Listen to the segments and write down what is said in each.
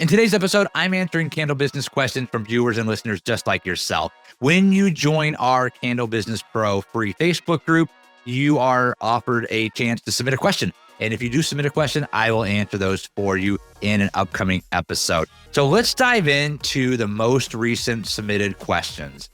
In today's episode, I'm answering candle business questions from viewers and listeners just like yourself. When you join our Candle Business Pro free Facebook group, you are offered a chance to submit a question. And if you do submit a question, I will answer those for you in an upcoming episode. So let's dive into the most recent submitted questions.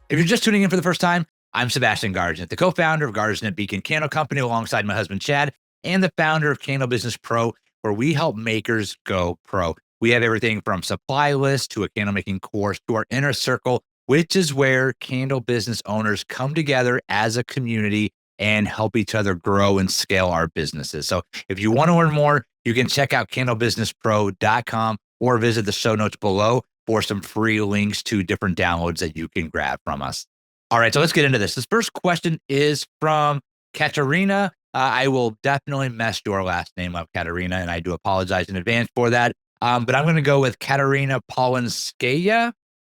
If you're just tuning in for the first time, I'm Sebastian Gargent, the co-founder of Gargent Beacon Candle Company alongside my husband, Chad, and the founder of Candle Business Pro, where we help makers go pro. We have everything from supply lists to a candle making course to our inner circle, which is where candle business owners come together as a community and help each other grow and scale our businesses. So if you want to learn more, you can check out candlebusinesspro.com or visit the show notes below for some free links to different downloads that you can grab from us. All right, so let's get into this. This first question is from Katerina. I will definitely mess your last name up, Katerina, and I do apologize in advance for that. But I'm going to go with Katerina Polinskaya.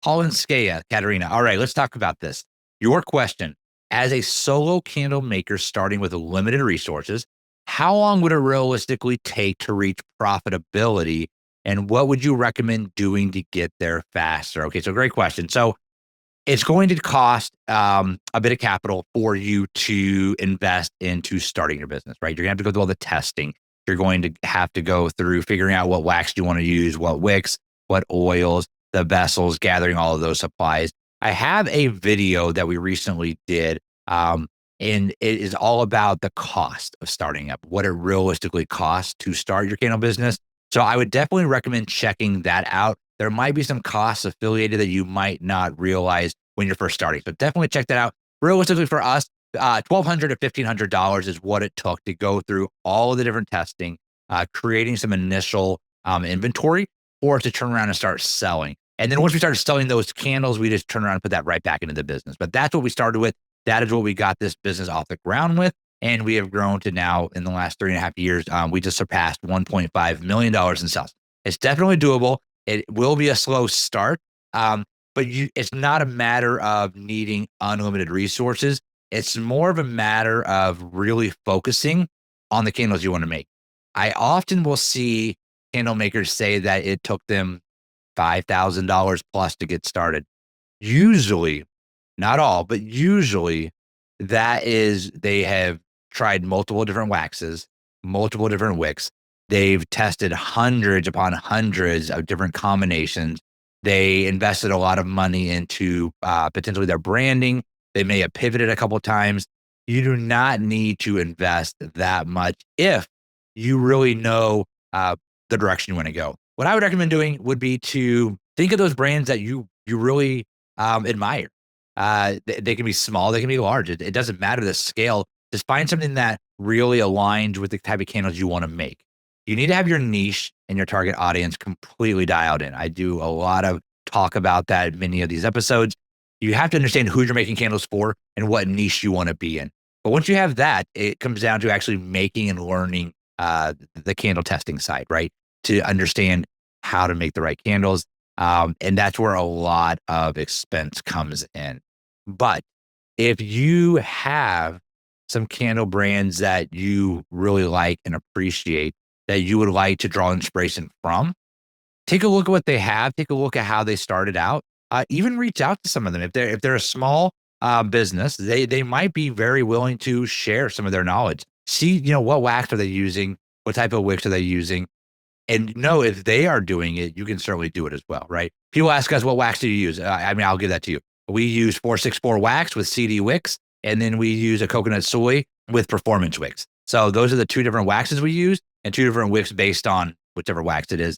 Katerina. All right, let's talk about this. Your question: as a solo candle maker starting with limited resources, how long would it realistically take to reach profitability? And what would you recommend doing to get there faster? Okay, so great question. So it's going to cost a bit of capital for you to invest into starting your business, right? You're going to have to go through all the testing. You're going to have to go through figuring out what wax you want to use, what wicks, what oils, the vessels, gathering all of those supplies. I have a video that we recently did, and it is all about the cost of starting up, what it realistically costs to start your candle business. So I would definitely recommend checking that out. There might be some costs affiliated that you might not realize when you're first starting. So definitely check that out. Realistically for us, $1,200 to $1,500 is what it took to go through all of the different testing, creating some initial inventory for us to turn around and start selling. And then once we started selling those candles, we just turn around and put that right back into the business. But that's what we started with. That is what we got this business off the ground with. And we have grown to now, in the last 3.5 years, we just surpassed $1.5 million in sales. It's definitely doable. It will be a slow start, but it's not a matter of needing unlimited resources. It's more of a matter of really focusing on the candles you want to make. I often will see candle makers say that it took them $5,000 plus to get started. Usually, not all, but usually that is they have tried multiple different waxes, multiple different wicks. They've tested hundreds upon hundreds of different combinations. They invested a lot of money into potentially their branding. They may have pivoted a couple of times. You do not need to invest that much if you really know the direction you want to go. What I would recommend doing would be to think of those brands that you really admire. They can be small, they can be large. It doesn't matter the scale. Just find something that really aligns with the type of candles you want to make. You need to have your niche and your target audience completely dialed in. I do a lot of talk about that in many of these episodes. You have to understand who you're making candles for and what niche you want to be in. But once you have that, it comes down to actually making and learning the candle testing side, right? To understand how to make the right candles. And that's where a lot of expense comes in. But if you have some candle brands that you really like and appreciate, that you would like to draw inspiration from, take a look at what they have, take a look at how they started out, even reach out to some of them. If they're a small business, they might be very willing to share some of their knowledge. See, what wax are they using? What type of wicks are they using? And know if they are doing it, you can certainly do it as well, right? People ask us, what wax do you use? I'll give that to you. We use 464 wax with CD wicks, and then we use a coconut soy with performance wicks. So those are the two different waxes we use and two different wicks based on whichever wax it is.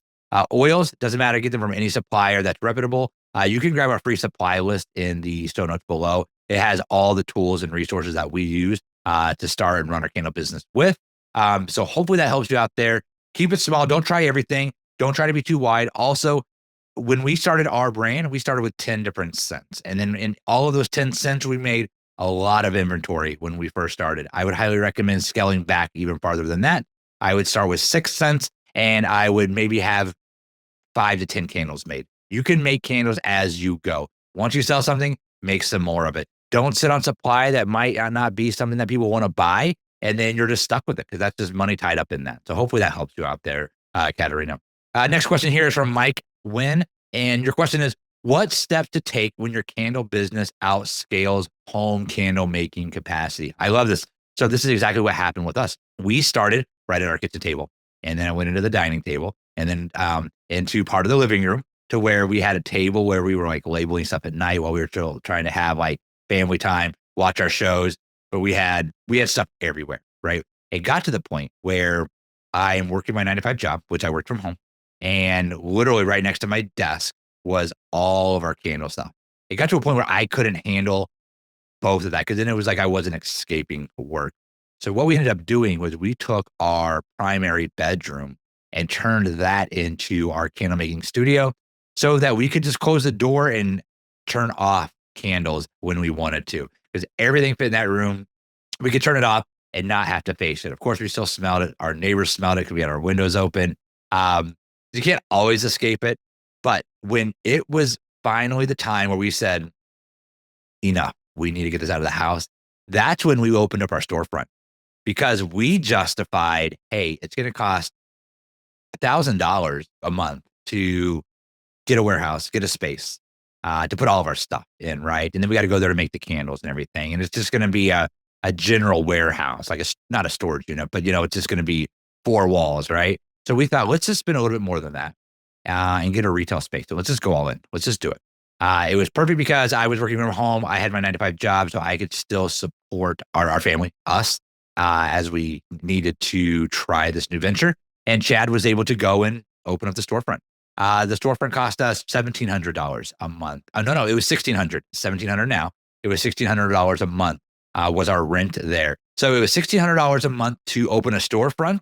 Oils, doesn't matter. Get them from any supplier that's reputable. You can grab our free supply list in the show notes below. It has all the tools and resources that we use to start and run our candle business with. So hopefully that helps you out there. Keep it small. Don't try everything. Don't try to be too wide. Also, when we started our brand, we started with 10 different scents. And then in all of those 10 scents, we made a lot of inventory when we first started. I would highly recommend scaling back even farther than that. I would start with 6 scents and I would maybe have 5 to 10 candles made. You can make candles as you go. Once you sell something, make some more of it. Don't sit on supply that might not be something that people want to buy. And then you're just stuck with it because that's just money tied up in that. So hopefully that helps you out there, Katerina. Next question here is from Mike Wynn. And your question is, what steps to take when your candle business outscales home candle making capacity? I love this. So this is exactly what happened with us. We started right at our kitchen table, and then I went into the dining table, and then into part of the living room to where we had a table where we were like labeling stuff at night while we were still trying to have like family time, watch our shows. But we had stuff everywhere, right? It got to the point where I am working my 9 to 5 job, which I worked from home, and literally right next to my desk was all of our candle stuff. It got to a point where I couldn't handle both of that because then it was like I wasn't escaping work. So what we ended up doing was we took our primary bedroom and turned that into our candle making studio so that we could just close the door and turn off candles when we wanted to because everything fit in that room. We could turn it off and not have to face it. Of course, we still smelled it. Our neighbors smelled it because we had our windows open. You can't always escape it. But when it was finally the time where we said, enough, we need to get this out of the house, that's when we opened up our storefront because we justified, hey, it's going to cost $1,000 a month to get a warehouse, get a space, to put all of our stuff in, right? And then we got to go there to make the candles and everything. And it's just going to be a general warehouse, like not a storage unit, but it's just going to be 4 walls, right? So we thought, let's just spend a little bit more than that and get a retail space. So let's just go all in. Let's just do it. It was perfect because I was working from home. I had my 9 to 5 job, so I could still support our family, us, as we needed to try this new venture. And Chad was able to go and open up the storefront. The storefront cost us $1,700 a month. No, it was $1,600. $1,700 now. It was $1,600 a month was our rent there. So it was $1,600 a month to open a storefront,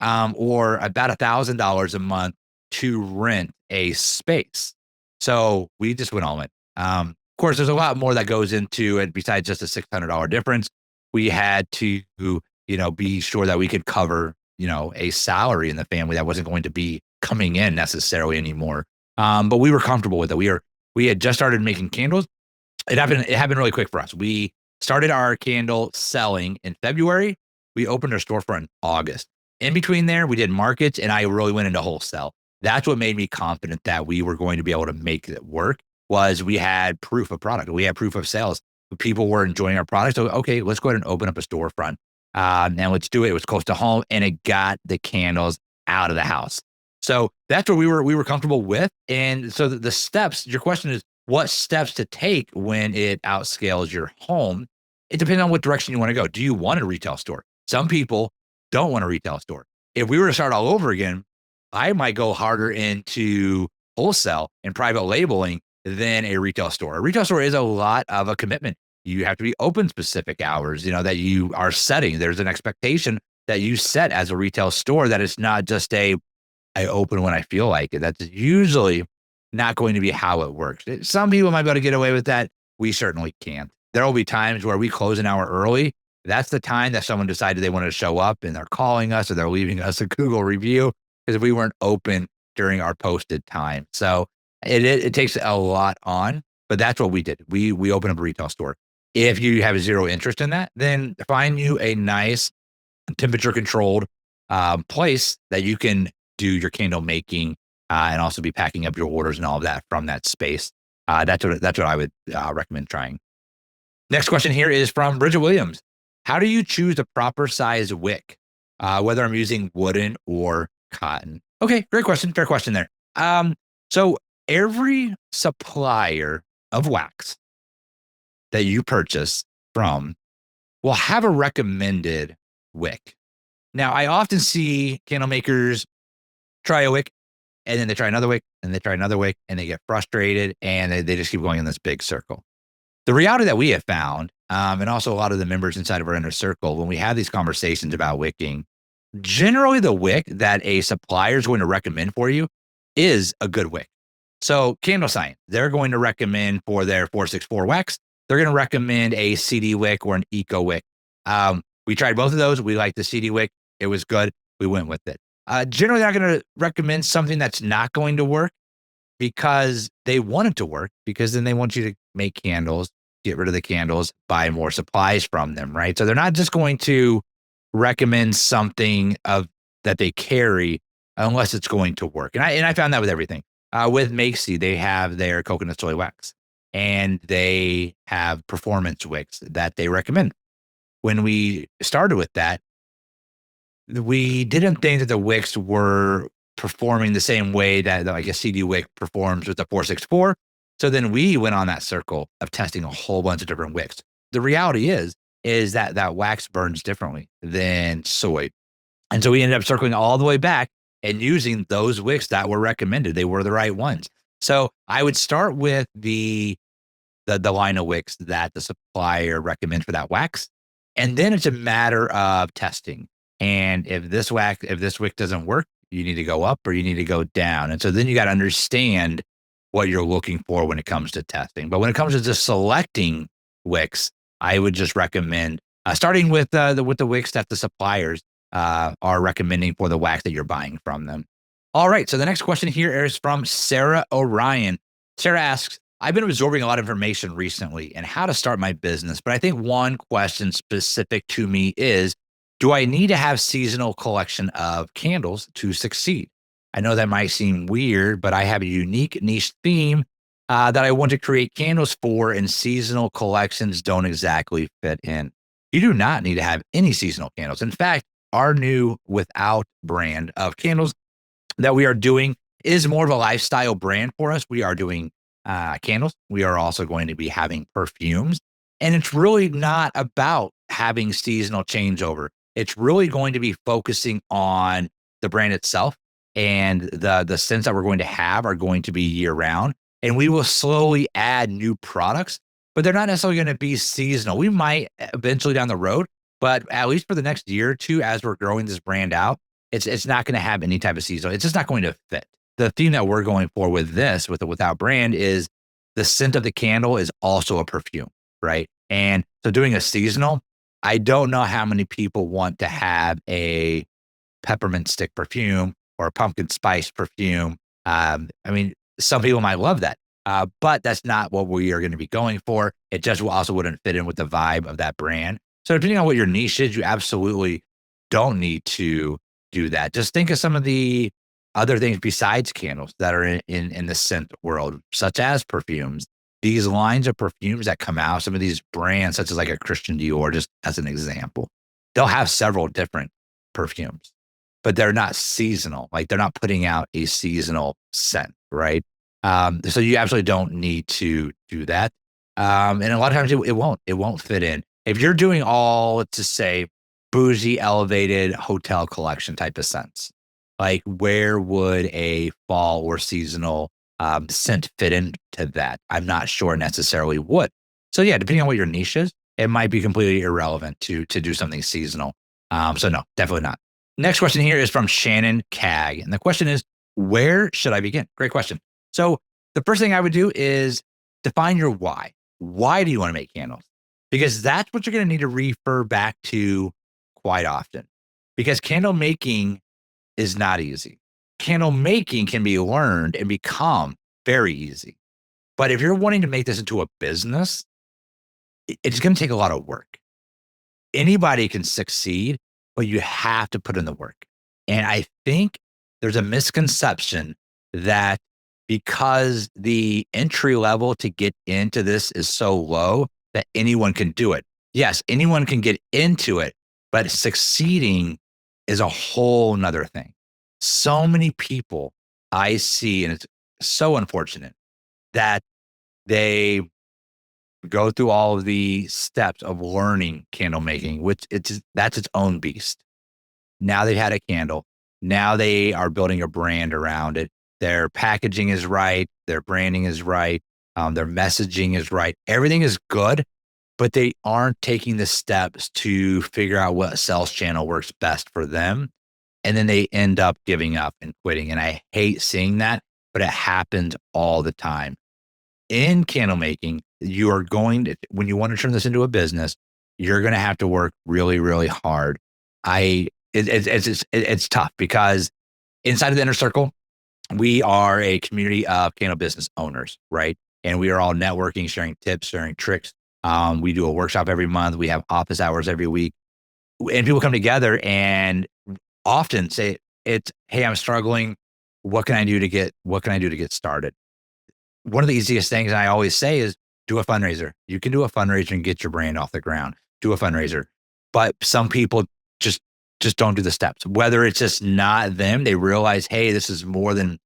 or about $1,000 a month to rent a space. So we just went all in. Of course, there's a lot more that goes into it besides just a $600 difference. We had to, be sure that we could cover, a salary in the family that wasn't going to be coming in necessarily anymore. But we were comfortable with it. We had just started making candles. It happened really quick for us. We started our candle selling in February. We opened our storefront in August. In between there, we did markets, and I really went into wholesale. That's what made me confident that we were going to be able to make it work. Was we had proof of product. We had proof of sales. People were enjoying our product. So, okay, let's go ahead and open up a storefront. And let's do it. It was close to home, and it got the candles out of the house. So that's what we were comfortable with. And so the steps, your question is, what steps to take when it outscales your home? It depends on what direction you want to go. Do you want a retail store? Some people don't want a retail store. If we were to start all over again, I might go harder into wholesale and private labeling than a retail store. A retail store is a lot of a commitment. You have to be open specific hours, that you are setting. There's an expectation that you set as a retail store that it's not just I open when I feel like it. That's usually not going to be how it works. Some people might be able to get away with that. We certainly can't. There will be times where we close an hour early. That's the time that someone decided they wanted to show up and they're calling us or they're leaving us a Google review because we weren't open during our posted time. So it takes a lot on, but that's what we did. We opened up a retail store. If you have zero interest in that, then find you a nice temperature controlled place that you can do your candle making and also be packing up your orders and all of that from that space. That's what I would recommend trying. Next question here is from Bridget Williams. How do you choose a proper size wick, whether I'm using wooden or cotton? Okay, great question. Fair question there. So every supplier of wax that you purchase from will have a recommended wick. Now, I often see candle makers try a wick, and then they try another wick, and they try another wick, and they get frustrated, and they just keep going in this big circle. The reality that we have found, and also a lot of the members inside of our inner circle, when we have these conversations about wicking, generally the wick that a supplier is going to recommend for you is a good wick. So Candle Science, they're going to recommend for their 464 wax, they're going to recommend a CD wick or an eco wick. We tried both of those. We liked the CD wick. It was good. We went with it. Generally, they're not going to recommend something that's not going to work because they want it to work, because then they want you to make candles get rid of the candles, buy more supplies from them, right? So they're not just going to recommend something of that they carry unless it's going to work. And I found that with everything. With Macy, they have their coconut soy wax and they have performance wicks that they recommend. When we started with that, we didn't think that the wicks were performing the same way that like a CD wick performs with the 464. So then we went on that circle of testing a whole bunch of different wicks. The reality is that that wax burns differently than soy. And so we ended up circling all the way back and using those wicks that were recommended. They were the right ones. So I would start with the line of wicks that the supplier recommends for that wax. And then it's a matter of testing. And if this wick doesn't work, you need to go up or you need to go down. And so then you got to understand what you're looking for when it comes to testing. But when it comes to just selecting wicks, I would just recommend starting with the wicks that the suppliers are recommending for the wax that you're buying from them. All right. So the next question here is from Sarah Orion. Sarah asks, I've been absorbing a lot of information recently and how to start my business, but I think one question specific to me is, do I need to have seasonal collection of candles to succeed? I know that might seem weird, but I have a unique niche theme that I want to create candles for, and seasonal collections don't exactly fit in. You do not need to have any seasonal candles. In fact, our new Without brand of candles that we are doing is more of a lifestyle brand for us. We are doing candles. We are also going to be having perfumes. And it's really not about having seasonal changeover. It's really going to be focusing on the brand itself, and the scents that we're going to have are going to be year round. And we will slowly add new products, but they're not necessarily going to be seasonal. We might eventually down the road, but at least for the next year or two, as we're growing this brand out, it's not going to have any type of seasonal. It's just not going to fit. The theme that we're going for with this, with the Without brand, is the scent of the candle is also a perfume, right? And so doing a seasonal, I don't know how many people want to have a peppermint stick perfume or a pumpkin spice perfume. I mean, some people might love that, but that's not what we are going to be going for. It just also wouldn't fit in with the vibe of that brand. So depending on what your niche is, you absolutely don't need to do that. Just think of some of the other things besides candles that are in the scent world, such as perfumes. These lines of perfumes that come out, some of these brands, such as like a Christian Dior, just as an example, they'll have several different perfumes, but they're not seasonal. Like they're not putting out a seasonal scent, right? So you absolutely don't need to do that. And a lot of times it won't fit in. If you're doing all, let's just say, bougie, elevated hotel collection type of scents, like where would a fall or seasonal scent fit into that? I'm not sure necessarily would. So yeah, depending on what your niche is, it might be completely irrelevant to do something seasonal. So no, definitely not. Next question here is from Shannon Cag. And the question is, where should I begin? Great question. So the first thing I would do is define your why. Why do you want to make candles? Because that's what you're going to need to refer back to quite often. Because candle making is not easy. Candle making can be learned and become very easy. But if you're wanting to make this into a business, it's going to take a lot of work. Anybody can succeed, but you have to put in the work. And I think there's a misconception that because the entry level to get into this is so low that anyone can do it. Yes, anyone can get into it, but succeeding is a whole nother thing. So many people I see, and it's so unfortunate that they go through all of the steps of learning candle making, which that's its own beast. Now they've had a candle. Now they are building a brand around it. Their packaging is right. Their branding is right. Their messaging is right. Everything is good, but they aren't taking the steps to figure out what sales channel works best for them. And then they end up giving up and quitting. And I hate seeing that, but it happens all the time. In candle making, you are going to, when you want to turn this into a business, you're going to have to work really, really hard. It's tough because inside of the inner circle, we are a community of candle business owners, right? And we are all networking, sharing tips, sharing tricks. We do a workshop every month. We have office hours every week, and people come together and often say, it's, "Hey, I'm struggling. What can I do to get started?" One of the easiest things I always say is do a fundraiser. You can do a fundraiser and get your brand off the ground. Do a fundraiser. But some people just don't do the steps. Whether it's just not them, they realize, hey, this is more than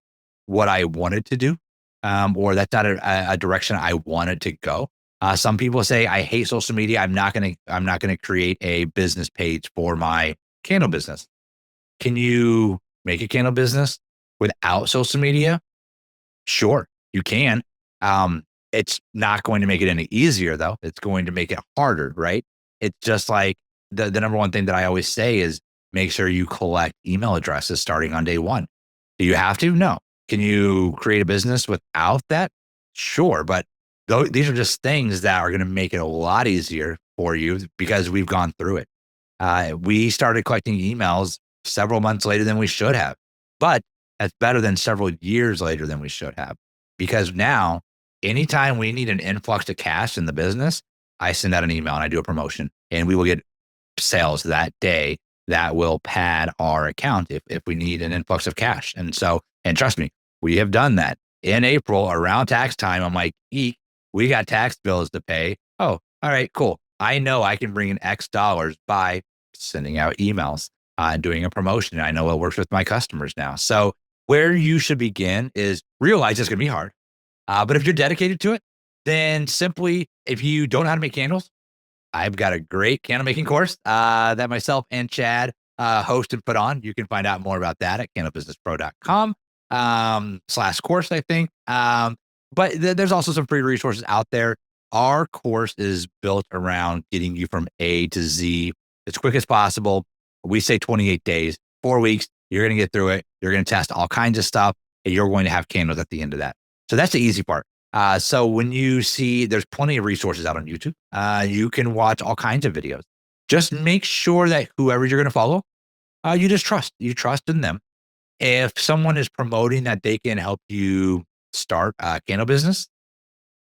what I wanted to do, or that's not a direction I wanted to go. Some people say, I hate social media. I'm not gonna create a business page for my candle business. Can you make a candle business without social media? Sure, you can. It's not going to make it any easier though. It's going to make it harder, right? It's just like the number one thing that I always say is make sure you collect email addresses starting on day one. Do you have to? No. Can you create a business without that? Sure, but these are just things that are going to make it a lot easier for you because we've gone through it. We started collecting emails several months later than we should have, but that's better than several years later than we should have. Because now, anytime we need an influx of cash in the business, I send out an email and I do a promotion, and we will get sales that day that will pad our account if we need an influx of cash. And so, and trust me, we have done that in April around tax time. I'm like, eek, we got tax bills to pay. Oh, all right, cool. I know I can bring in X dollars by sending out emails, doing a promotion. I know it works with my customers now. So where you should begin is realize it's going to be hard. But if you're dedicated to it, then simply, if you don't know how to make candles, I've got a great candle making course that myself and Chad host and put on. You can find out more about that at candlebusinesspro.com slash course, I think. But there's also some free resources out there. Our course is built around getting you from A to Z as quick as possible. We say 28 days, 4 weeks. You're going to get through it. You're going to test all kinds of stuff, and you're going to have candles at the end of that. So that's the easy part. So when you see, there's plenty of resources out on YouTube. You can watch all kinds of videos. Just make sure that whoever you're going to follow, you just trust. You trust in them. If someone is promoting that they can help you start a candle business,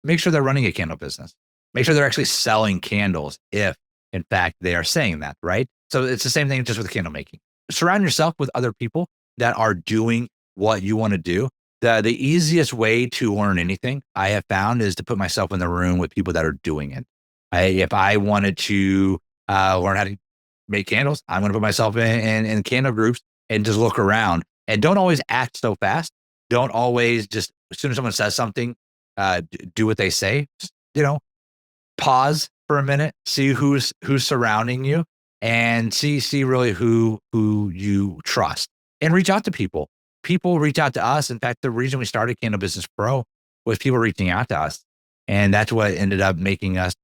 make sure they're running a candle business. Make sure they're actually selling candles if, in fact, they are saying that, right? So it's the same thing just with candle making. Surround yourself with other people that are doing what you want to do. The easiest way to learn anything I have found is to put myself in the room with people that are doing it. If I wanted to learn how to make candles, I'm going to put myself in candle groups and just look around, and don't always act so fast. Don't always just, as soon as someone says something, do what they say. Just, pause for a minute, see who's surrounding you, and see really who you trust, and reach out to people. People reach out to us. In fact, the reason we started Candle Business Pro was people reaching out to us, and that's what ended up making us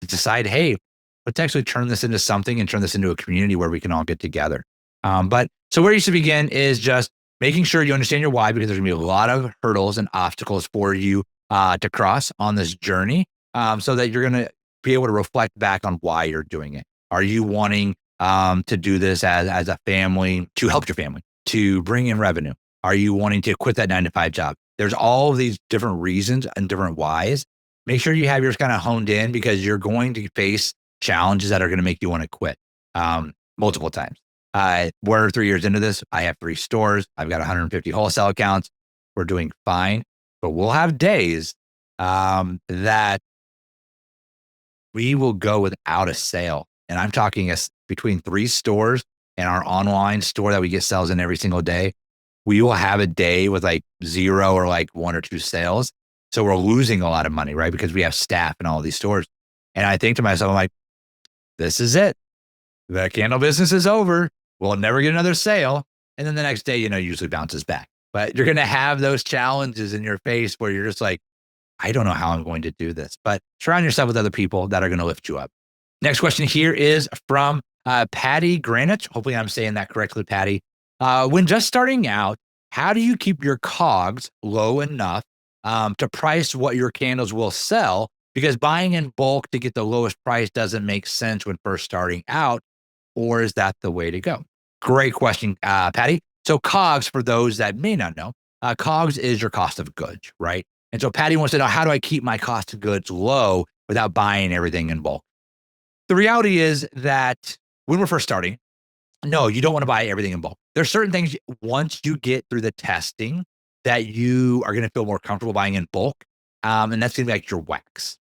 decide, hey, let's actually turn this into something and turn this into a community where we can all get together. But so where you should begin is just making sure you understand your why, because there's gonna be a lot of hurdles and obstacles for you to cross on this journey, so that you're gonna be able to reflect back on why you're doing it. Are you wanting to do this as a family, to help your family, to bring in revenue? Are you wanting to quit that 9 to 5 job? There's all of these different reasons and different whys. Make sure you have yours kind of honed in, because you're going to face challenges that are going to make you want to quit multiple times. We're 3 years into this. I have 3 stores. I've got 150 wholesale accounts. We're doing fine, but we'll have days that we will go without a sale. And I'm talking between 3 stores and our online store that we get sales in every single day. We will have a day with like 0 or like 1 or 2 sales. So we're losing a lot of money, right? Because we have staff in all these stores. And I think to myself, I'm like, this is it. The candle business is over. We'll never get another sale. And then the next day, usually bounces back. But you're going to have those challenges in your face where you're just like, I don't know how I'm going to do this. But surround yourself with other people that are going to lift you up. Next question here is from Patty Granich. Hopefully I'm saying that correctly, Patty. When just starting out, how do you keep your COGS low enough to price what your candles will sell? Because buying in bulk to get the lowest price doesn't make sense when first starting out. Or is that the way to go? Great question, Patty. So COGS, for those that may not know, COGS is your cost of goods, right? And so Patty wants to know, how do I keep my cost of goods low without buying everything in bulk. The reality is that when we're first starting, no, you don't want to buy everything in bulk. There's certain things once you get through the testing that you are going to feel more comfortable buying in bulk. And that's going to be like your wax.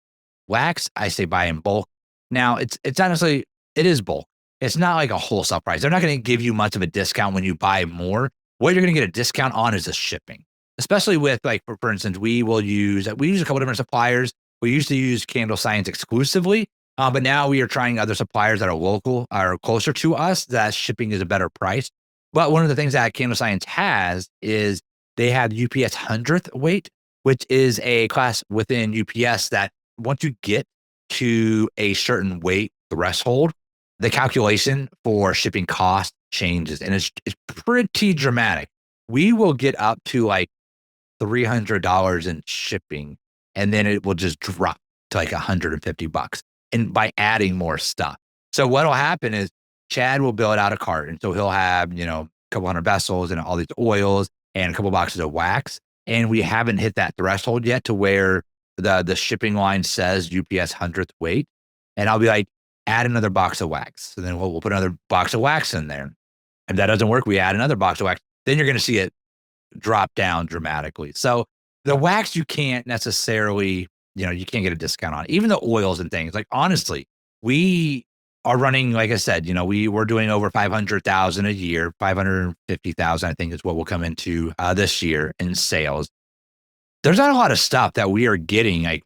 Wax, I say buy in bulk. Now it's honestly, it is bulk. It's not like a wholesale price. They're not going to give you much of a discount when you buy more. What you're going to get a discount on is the shipping, especially with like, for instance, we use a couple different suppliers. We used to use Candle Science exclusively, but now we are trying other suppliers that are local or closer to us that shipping is a better price. But one of the things that Candle Science has is they have UPS 100th weight, which is a class within UPS that once you get to a certain weight threshold, the calculation for shipping cost changes, and it's pretty dramatic. We will get up to like $300 in shipping, and then it will just drop to like $150, and by adding more stuff. So what'll happen is Chad will build out a cart, and so he'll have a couple hundred vessels and all these oils and a couple boxes of wax, and we haven't hit that threshold yet to where the shipping line says UPS 100th weight, and I'll be like, add another box of wax. So then we'll put another box of wax in there. If that doesn't work, we add another box of wax. Then you're going to see it drop down dramatically. So the wax, you can't necessarily, you can't get a discount on. Even the oils and things. Like, honestly, we are running, like I said, we're doing over 500,000 a year, 550,000, I think is what will come into this year in sales. There's not a lot of stuff that we are getting like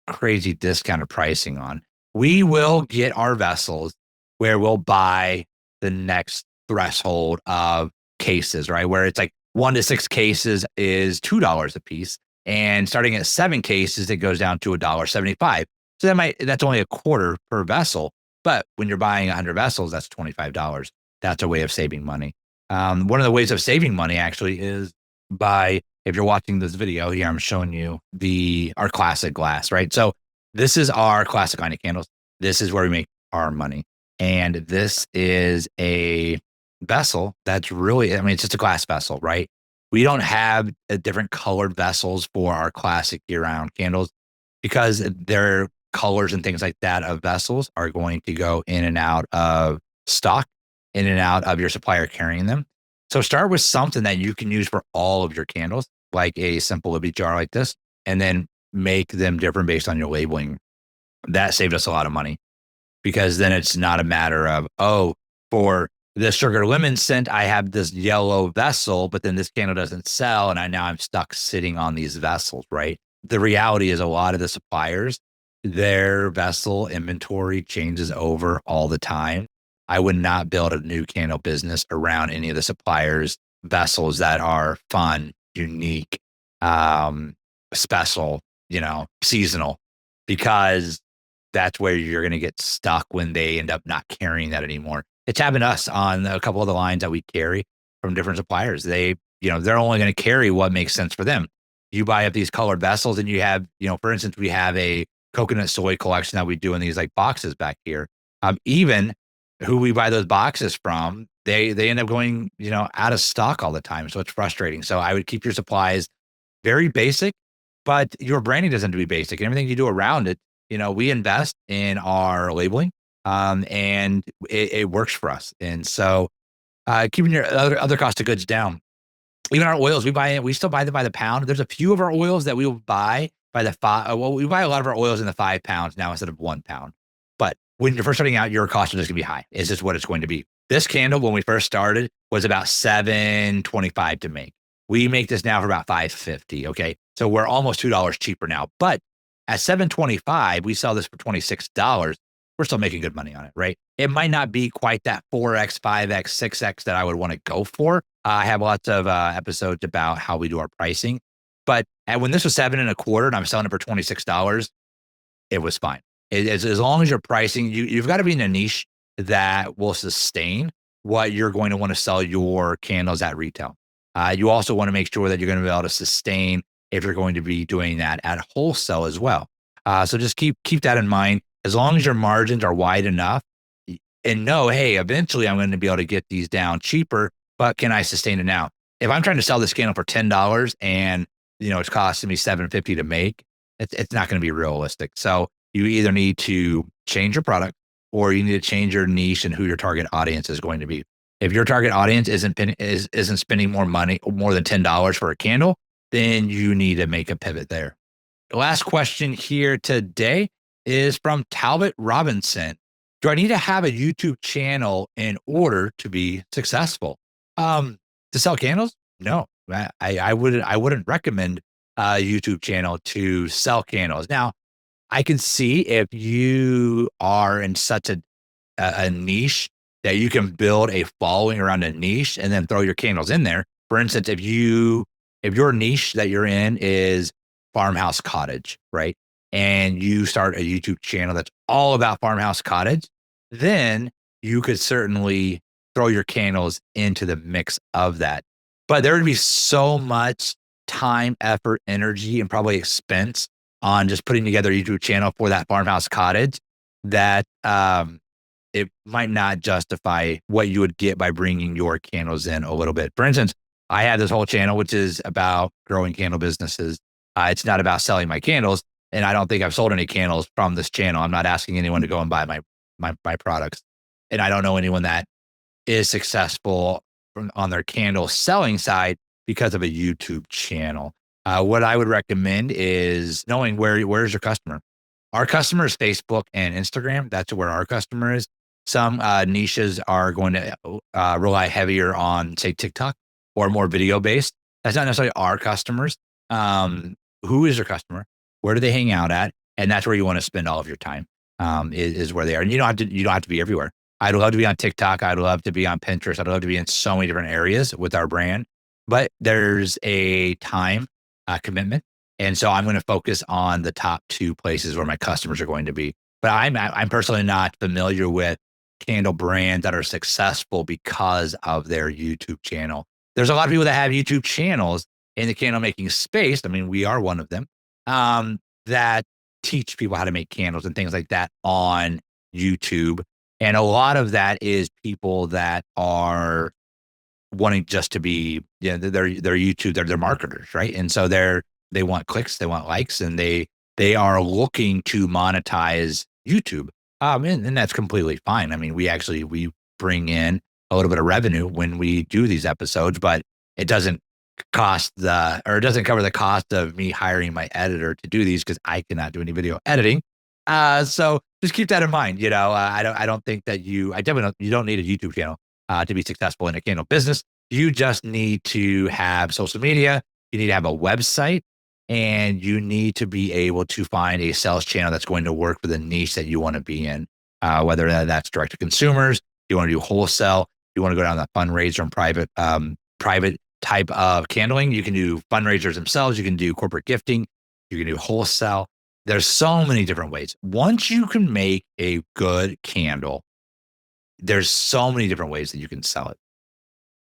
crazy discounted pricing on. We will get our vessels where we'll buy the next threshold of cases, right? Where it's like 1 to 6 cases is $2 a piece. And starting at 7 cases, it goes down to $1.75. So that's only a quarter per vessel. But when you're buying 100 vessels, that's $25. That's a way of saving money. One of the ways of saving money actually is by, if you're watching this video here, I'm showing you our classic glass, right? So this is our classic line of candles. This is where we make our money. And this is a vessel that's really, it's just a glass vessel, right? We don't have different colored vessels for our classic year-round candles because their colors and things like that of vessels are going to go in and out of stock, in and out of your supplier carrying them. So start with something that you can use for all of your candles, like a simple Libby jar like this, and then make them different based on your labeling. That saved us a lot of money because then it's not a matter of, for the sugar lemon scent, I have this yellow vessel, but then this candle doesn't sell. And now I'm stuck sitting on these vessels, right? The reality is a lot of the suppliers, their vessel inventory changes over all the time. I would not build a new candle business around any of the suppliers' vessels that are fun, unique, special, seasonal, because that's where you're going to get stuck when they end up not carrying that anymore. It's happened to us on a couple of the lines that we carry from different suppliers. They're only going to carry what makes sense for them. You buy up these colored vessels and you have, for instance, we have a coconut soy collection that we do in these like boxes back here. Even who we buy those boxes from, they end up going, out of stock all the time. So it's frustrating. So I would keep your supplies very basic, but your branding doesn't have to be basic. And everything you do around it, we invest in our labeling, and it works for us. And so keeping your other cost of goods down. Even our oils, we still buy them by the pound. There's a few of our oils that we will buy by the we buy a lot of our oils in the 5 pounds now instead of 1 pound. But when you're first starting out, your cost is just gonna be high. It's just what it's going to be. This candle, when we first started, was about $7.25 to make. We make this now for about $5.50. Okay. So we're almost $2 cheaper now. But at $7.25, we sell this for $26. We're still making good money on it, right? It might not be quite that 4X, 5X, 6X that I would want to go for. I have lots of episodes about how we do our pricing. But when this was $7.25 and I'm selling it for $26, it was fine. As long as you're pricing, you've got to be in a niche that will sustain what you're going to want to sell your candles at retail. You also want to make sure that you're going to be able to sustain if you're going to be doing that at wholesale as well. So just keep that in mind. As long as your margins are wide enough and know, hey, eventually I'm going to be able to get these down cheaper, but can I sustain it now? If I'm trying to sell this candle for $10 and it's costing me $7.50 to make, it's not going to be realistic. So You either need to change your product or you need to change your niche and who your target audience is going to be. If your target audience isn't spending more money, more than $10 for a candle, then you need to make a pivot there. The last question here today is from Talbot Robinson. Do I need to have a YouTube channel in order to be successful? To sell candles? No, I wouldn't recommend a YouTube channel to sell candles. Now, I can see if you are in such a niche that you can build a following around a niche and then throw your candles in there. For instance, if your niche that you're in is farmhouse cottage, right? And you start a YouTube channel that's all about farmhouse cottage, then you could certainly throw your candles into the mix of that. But there would be so much time, effort, energy, and probably expense on just putting together a YouTube channel for that farmhouse cottage that it might not justify what you would get by bringing your candles in a little bit. For instance, I have this whole channel, which is about growing candle businesses. It's not about selling my candles. And I don't think I've sold any candles from this channel. I'm not asking anyone to go and buy my products. And I don't know anyone that is successful on their candle selling side because of a YouTube channel. What I would recommend is knowing where's your customer. Our customer is Facebook and Instagram. That's where our customer is. Some niches are going to rely heavier on, say, TikTok or more video based. That's not necessarily our customers. Who is your customer? Where do they hang out at? And that's where you want to spend all of your time. Is where they are. And you don't have to be everywhere. I'd love to be on TikTok. I'd love to be on Pinterest. I'd love to be in so many different areas with our brand, but there's a time commitment. And so I'm going to focus on the top 2 places where my customers are going to be. But I'm personally not familiar with candle brands that are successful because of their YouTube channel. There's a lot of people that have YouTube channels in the candle making space. I mean, we are one of them, that teach people how to make candles and things like that on YouTube. And a lot of that is people that are wanting just to be, they're YouTube, they're marketers, right? And so they want clicks, they want likes, and they are looking to monetize YouTube. And that's completely fine. I mean, we bring in a little bit of revenue when we do these episodes, but it doesn't cover the cost of me hiring my editor to do these because I cannot do any video editing. So just keep that in mind. I don't think that you don't need a YouTube channel to be successful in a candle business. You just need to have social media. You need to have a website, and you need to be able to find a sales channel that's going to work for the niche that you want to be in. Whether that's direct to consumers, you want to do wholesale, you want to go down the fundraiser and private type of candling. You can do fundraisers themselves. You can do corporate gifting. You can do wholesale. There's so many different ways. Once you can make a good candle, there's so many different ways that you can sell it.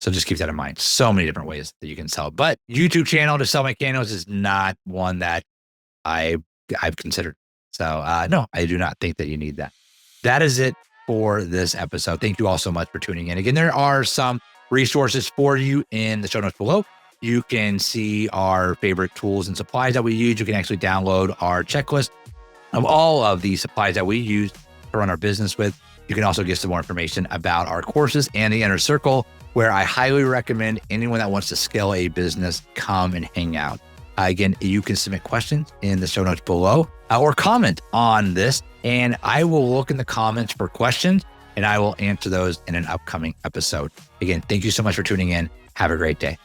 So just keep that in mind. So many different ways that you can sell it. But YouTube channel to sell my candles is not one that I've considered. So no, I do not think that you need that. That is it for this episode. Thank you all so much for tuning in. Again, there are some resources for you in the show notes below. You can see our favorite tools and supplies that we use. You can actually download our checklist of all of the supplies that we use to run our business with. You can also get some more information about our courses and the Inner Circle, where I highly recommend anyone that wants to scale a business come and hang out. Again, you can submit questions in the show notes below or comment on this, and I will look in the comments for questions and I will answer those in an upcoming episode. Again, thank you so much for tuning in. Have a great day.